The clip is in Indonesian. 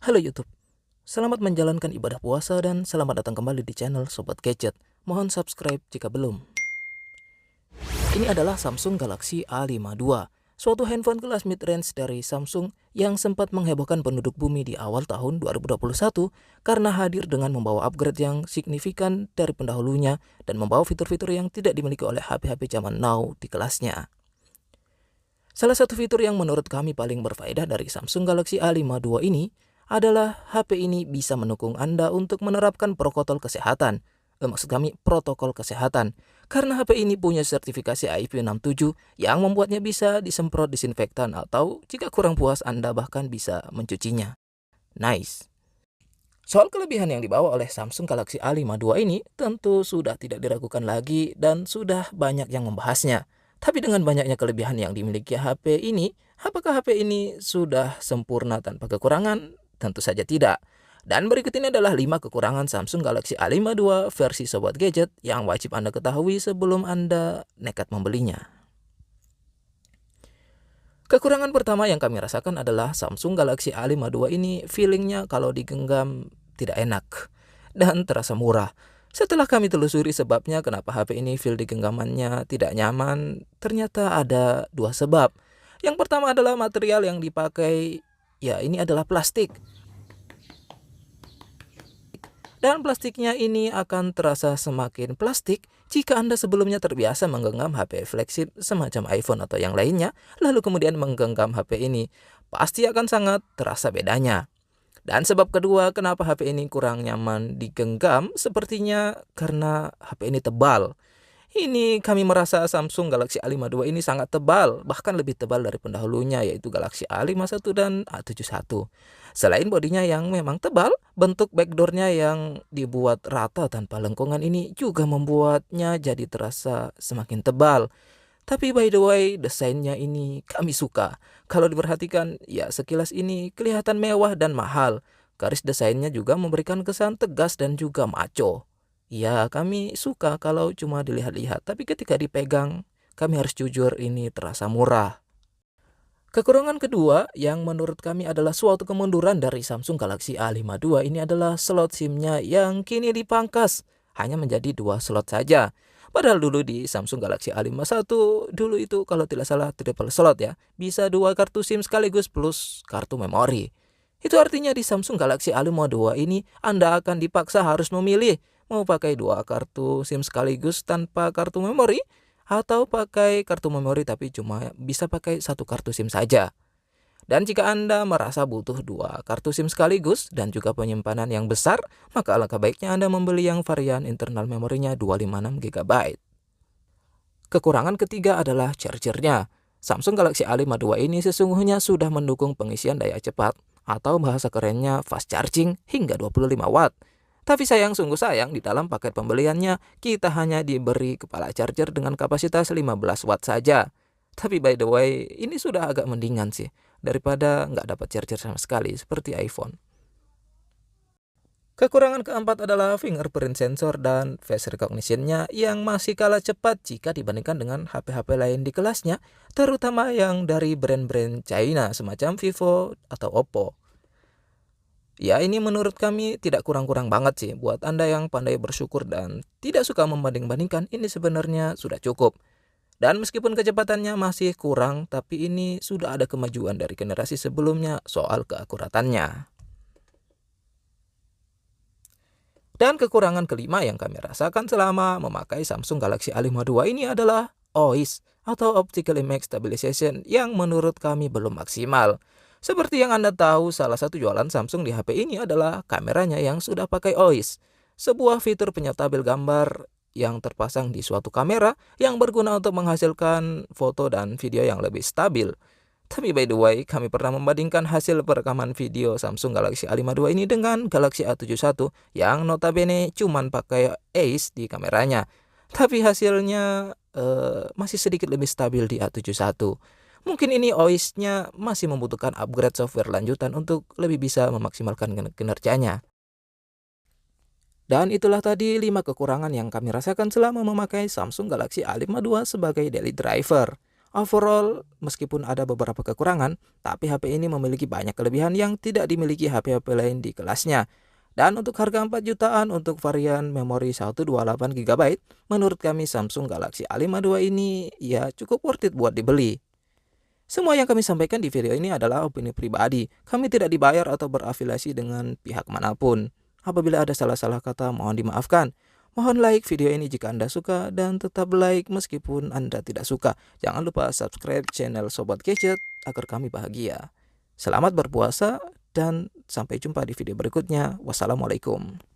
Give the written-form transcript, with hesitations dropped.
Halo YouTube, selamat menjalankan ibadah puasa dan selamat datang kembali di channel Sobat Gadget. Mohon subscribe jika belum. Ini adalah Samsung Galaxy A52, suatu handphone kelas mid-range dari Samsung yang sempat menghebohkan penduduk bumi di awal tahun 2021 karena hadir dengan membawa upgrade yang signifikan dari pendahulunya dan membawa fitur-fitur yang tidak dimiliki oleh HP-HP zaman now di kelasnya. Salah satu fitur yang menurut kami paling berfaedah dari Samsung Galaxy A52 ini adalah HP ini bisa mendukung Anda untuk menerapkan protokol kesehatan. Karena HP ini punya sertifikasi IP67 yang membuatnya bisa disemprot disinfektan atau jika kurang puas Anda bahkan bisa mencucinya. Nice. Soal kelebihan yang dibawa oleh Samsung Galaxy A52 ini tentu sudah tidak diragukan lagi dan sudah banyak yang membahasnya. Tapi dengan banyaknya kelebihan yang dimiliki HP ini, apakah HP ini sudah sempurna tanpa kekurangan? Tentu saja tidak. Dan berikut ini adalah 5 kekurangan Samsung Galaxy A52 versi Sobat Gadget yang wajib Anda ketahui sebelum Anda nekat membelinya. Kekurangan pertama yang kami rasakan adalah Samsung Galaxy A52 ini feelingnya kalau digenggam tidak enak dan terasa murah. Setelah kami telusuri sebabnya kenapa HP ini feel di genggamannya tidak nyaman, ternyata ada 2 sebab. Yang pertama adalah material yang dipakai, ya ini adalah plastik. Dan plastiknya ini akan terasa semakin plastik jika Anda sebelumnya terbiasa menggenggam HP flagship semacam iPhone atau yang lainnya, lalu kemudian menggenggam HP ini. Pasti akan sangat terasa bedanya. Dan sebab kedua kenapa HP ini kurang nyaman digenggam sepertinya karena HP ini tebal. Ini kami merasa Samsung Galaxy A52 ini sangat tebal, bahkan lebih tebal dari pendahulunya yaitu Galaxy A51 dan A71. Selain bodinya yang memang tebal, bentuk backdoornya yang dibuat rata tanpa lengkungan ini juga membuatnya jadi terasa semakin tebal. Tapi by the way, desainnya ini kami suka. Kalau diperhatikan, ya sekilas ini kelihatan mewah dan mahal. Garis desainnya juga memberikan kesan tegas dan juga maco. Ya, kami suka kalau cuma dilihat-lihat, tapi ketika dipegang, kami harus jujur ini terasa murah. Kekurangan kedua yang menurut kami adalah suatu kemunduran dari Samsung Galaxy A52 ini adalah slot SIM-nya yang kini dipangkas hanya menjadi 2 slot saja. Padahal dulu di Samsung Galaxy A51 dulu itu kalau tidak salah triple slot ya, bisa 2 kartu SIM sekaligus plus kartu memori. Itu artinya di Samsung Galaxy A52 ini Anda akan dipaksa harus memilih mau pakai 2 kartu SIM sekaligus tanpa kartu memori atau pakai kartu memori tapi cuma bisa pakai 1 kartu SIM saja. Dan jika Anda merasa butuh 2 kartu SIM sekaligus dan juga penyimpanan yang besar, maka alangkah baiknya Anda membeli yang varian internal memorinya 256 GB. Kekurangan ketiga adalah chargernya. Samsung Galaxy A52 ini sesungguhnya sudah mendukung pengisian daya cepat atau bahasa kerennya fast charging hingga 25 watt. Tapi sungguh sayang di dalam paket pembeliannya kita hanya diberi kepala charger dengan kapasitas 15 watt saja. Tapi by the way, ini sudah agak mendingan sih daripada nggak dapat charger sama sekali seperti iPhone. Kekurangan keempat adalah fingerprint sensor dan face recognition-nya yang masih kalah cepat jika dibandingkan dengan HP-HP lain di kelasnya, terutama yang dari brand-brand China semacam Vivo atau Oppo. Ya, ini menurut kami tidak kurang-kurang banget sih. Buat Anda yang pandai bersyukur dan tidak suka membanding-bandingkan, ini sebenarnya sudah cukup. Dan meskipun kecepatannya masih kurang, tapi ini sudah ada kemajuan dari generasi sebelumnya soal keakuratannya. Dan kekurangan kelima yang kami rasakan selama memakai Samsung Galaxy A52 ini adalah OIS atau Optical Image Stabilization yang menurut kami belum maksimal. Seperti yang Anda tahu, salah satu jualan Samsung di HP ini adalah kameranya yang sudah pakai OIS, sebuah fitur penyetabil gambar yang terpasang di suatu kamera yang berguna untuk menghasilkan foto dan video yang lebih stabil. Tapi by the way, kami pernah membandingkan hasil perekaman video Samsung Galaxy A52 ini dengan Galaxy A71 yang notabene cuman pakai OIS di kameranya. Tapi hasilnya masih sedikit lebih stabil di A71. Mungkin ini OIS-nya masih membutuhkan upgrade software lanjutan untuk lebih bisa memaksimalkan kinerjanya. Dan itulah tadi 5 kekurangan yang kami rasakan selama memakai Samsung Galaxy A52 sebagai daily driver. Overall, meskipun ada beberapa kekurangan, tapi HP ini memiliki banyak kelebihan yang tidak dimiliki HP-HP lain di kelasnya. Dan untuk harga 4 jutaan untuk varian memori 128 GB, menurut kami Samsung Galaxy A52 ini ya cukup worth it buat dibeli. Semua yang kami sampaikan di video ini adalah opini pribadi. Kami tidak dibayar atau berafiliasi dengan pihak manapun. Apabila ada salah-salah kata, mohon dimaafkan. Mohon like video ini jika Anda suka dan tetap like meskipun Anda tidak suka. Jangan lupa subscribe channel Sobat Gadget agar kami bahagia. Selamat berpuasa dan sampai jumpa di video berikutnya. Wassalamualaikum.